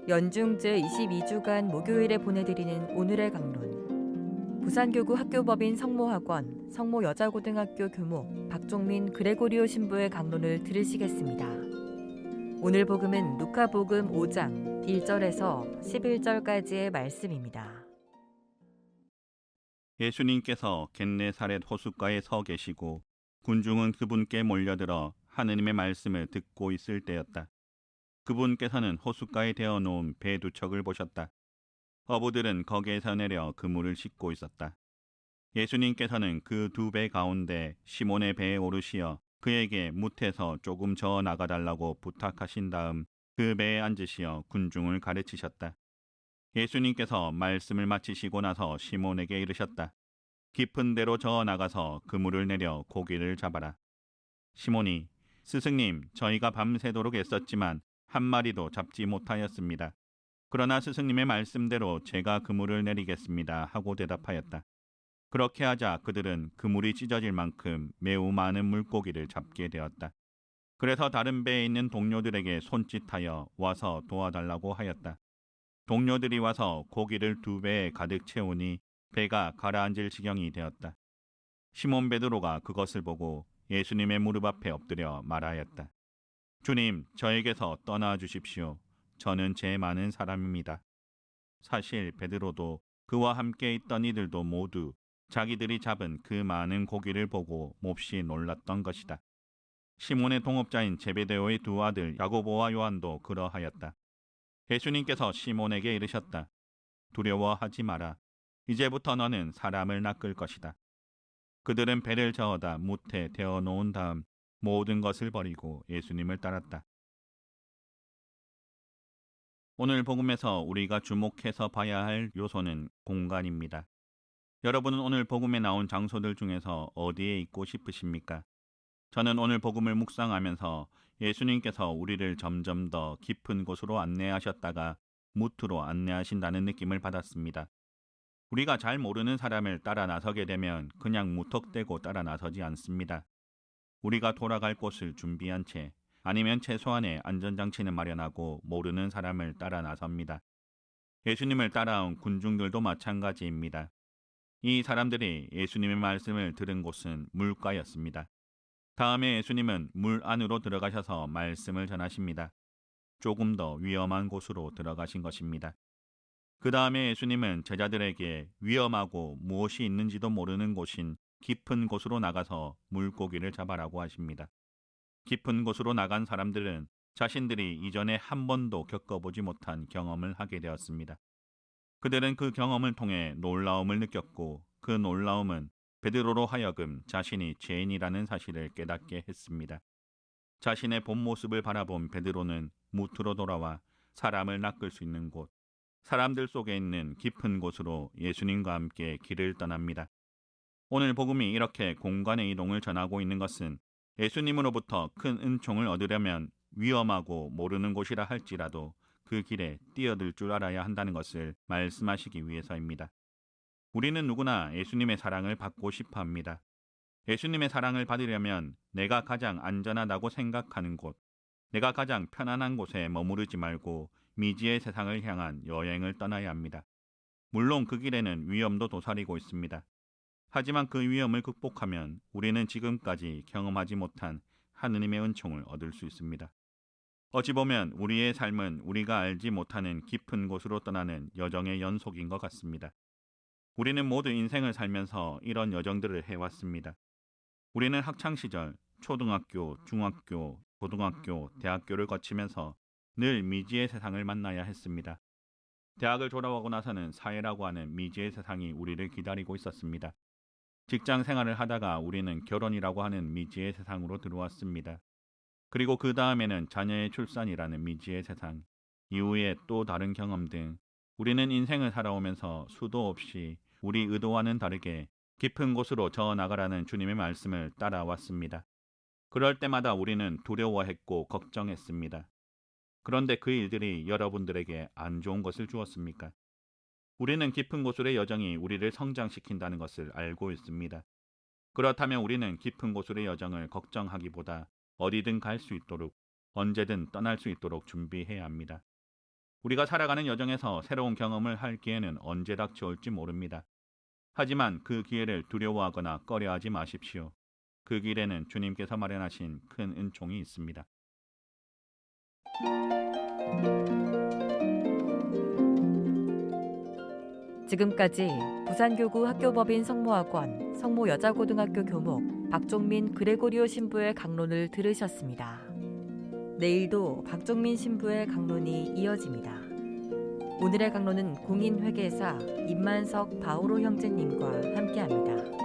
연중제 22주간 목요일에 보내드리는 오늘의 강론. 부산교구 학교법인 성모학원 성모여자고등학교 교무 박종민 그레고리오 신부의 강론을 들으시겠습니다. 오늘 복음은 루카복음 5장 1절에서 11절까지의 말씀입니다. 예수님께서 겟네사렛 호숫가에 서 계시고 군중은 그분께 몰려들어 하느님의 말씀을 듣고 있을 때였다. 그분께서는 호숫가에 대어놓은 배 두 척을 보셨다. 어부들은 거기에서 내려 그물을 싣고 있었다. 예수님께서는 그 두 배 가운데 시몬의 배에 오르시어 그에게 뭇에서 조금 저어 나가달라고 부탁하신 다음 그 배에 앉으시어 군중을 가르치셨다. 예수님께서 말씀을 마치시고 나서 시몬에게 이르셨다. 깊은 데로 저어 나가서 그물을 내려 고기를 잡아라. 시몬이 스승님, 저희가 밤새도록 애썼지만 한 마리도 잡지 못하였습니다. 그러나 스승님의 말씀대로 제가 그물을 내리겠습니다 하고 대답하였다. 그렇게 하자 그들은 그물이 찢어질 만큼 매우 많은 물고기를 잡게 되었다. 그래서 다른 배에 있는 동료들에게 손짓하여 와서 도와달라고 하였다. 동료들이 와서 고기를 두 배에 가득 채우니 배가 가라앉을 지경이 되었다. 시몬 베드로가 그것을 보고 예수님의 무릎 앞에 엎드려 말하였다. 주님, 저에게서 떠나 주십시오. 저는 죄 많은 사람입니다. 사실 베드로도 그와 함께 있던 이들도 모두 자기들이 잡은 그 많은 고기를 보고 몹시 놀랐던 것이다. 시몬의 동업자인 제베데오의 두 아들 야고보와 요한도 그러하였다. 예수님께서 시몬에게 이르셨다. 두려워하지 마라. 이제부터 너는 사람을 낚을 것이다. 그들은 배를 저어다 뭇에 대어 놓은 다음 모든 것을 버리고 예수님을 따랐다. 오늘 복음에서 우리가 주목해서 봐야 할 요소는 공간입니다. 여러분은 오늘 복음에 나온 장소들 중에서 어디에 있고 싶으십니까? 저는 오늘 복음을 묵상하면서 예수님께서 우리를 점점 더 깊은 곳으로 안내하셨다가 무트로 안내하신다는 느낌을 받았습니다. 우리가 잘 모르는 사람을 따라 나서게 되면 그냥 무턱대고 따라 나서지 않습니다. 우리가 돌아갈 곳을 준비한 채 아니면 최소한의 안전장치는 마련하고 모르는 사람을 따라 나섭니다. 예수님을 따라온 군중들도 마찬가지입니다. 이 사람들이 예수님의 말씀을 들은 곳은 물가였습니다. 다음에 예수님은 물 안으로 들어가셔서 말씀을 전하십니다. 조금 더 위험한 곳으로 들어가신 것입니다. 그 다음에 예수님은 제자들에게 위험하고 무엇이 있는지도 모르는 곳인 깊은 곳으로 나가서 물고기를 잡아라고 하십니다. 깊은 곳으로 나간 사람들은 자신들이 이전에 한 번도 겪어보지 못한 경험을 하게 되었습니다. 그들은 그 경험을 통해 놀라움을 느꼈고 그 놀라움은 베드로로 하여금 자신이 죄인이라는 사실을 깨닫게 했습니다. 자신의 본 모습을 바라본 베드로는 무트로 돌아와 사람을 낚을 수 있는 곳, 사람들 속에 있는 깊은 곳으로 예수님과 함께 길을 떠납니다. 오늘 복음이 이렇게 공간의 이동을 전하고 있는 것은 예수님으로부터 큰 은총을 얻으려면 위험하고 모르는 곳이라 할지라도 그 길에 뛰어들 줄 알아야 한다는 것을 말씀하시기 위해서입니다. 우리는 누구나 예수님의 사랑을 받고 싶어 합니다. 예수님의 사랑을 받으려면 내가 가장 안전하다고 생각하는 곳, 내가 가장 편안한 곳에 머무르지 말고 미지의 세상을 향한 여행을 떠나야 합니다. 물론 그 길에는 위험도 도사리고 있습니다. 하지만 그 위험을 극복하면 우리는 지금까지 경험하지 못한 하느님의 은총을 얻을 수 있습니다. 어찌 보면 우리의 삶은 우리가 알지 못하는 깊은 곳으로 떠나는 여정의 연속인 것 같습니다. 우리는 모두 인생을 살면서 이런 여정들을 해왔습니다. 우리는 학창시절, 초등학교, 중학교, 고등학교, 대학교를 거치면서 늘 미지의 세상을 만나야 했습니다. 대학을 졸업하고 나서는 사회라고 하는 미지의 세상이 우리를 기다리고 있었습니다. 직장 생활을 하다가 우리는 결혼이라고 하는 미지의 세상으로 들어왔습니다. 그리고 그 다음에는 자녀의 출산이라는 미지의 세상, 이후에 또 다른 경험 등 우리는 인생을 살아오면서 수도 없이 우리 의도와는 다르게 깊은 곳으로 저어 나가라는 주님의 말씀을 따라왔습니다. 그럴 때마다 우리는 두려워했고 걱정했습니다. 그런데 그 일들이 여러분들에게 안 좋은 것을 주었습니까? 우리는 깊은 곳으로의 여정이 우리를 성장시킨다는 것을 알고 있습니다. 그렇다면 우리는 깊은 곳으로의 여정을 걱정하기보다 어디든 갈 수 있도록, 언제든 떠날 수 있도록 준비해야 합니다. 우리가 살아가는 여정에서 새로운 경험을 할 기회는 언제 닥쳐올지 모릅니다. 하지만 그 기회를 두려워하거나 꺼려하지 마십시오. 그 길에는 주님께서 마련하신 큰 은총이 있습니다. 지금까지 부산교구 학교법인 성모학원 성모여자고등학교 교목 박종민 그레고리오 신부의 강론을 들으셨습니다. 내일도 박종민 신부의 강론이 이어집니다. 오늘의 강론은 공인회계사 임만석 바오로 형제님과 함께합니다.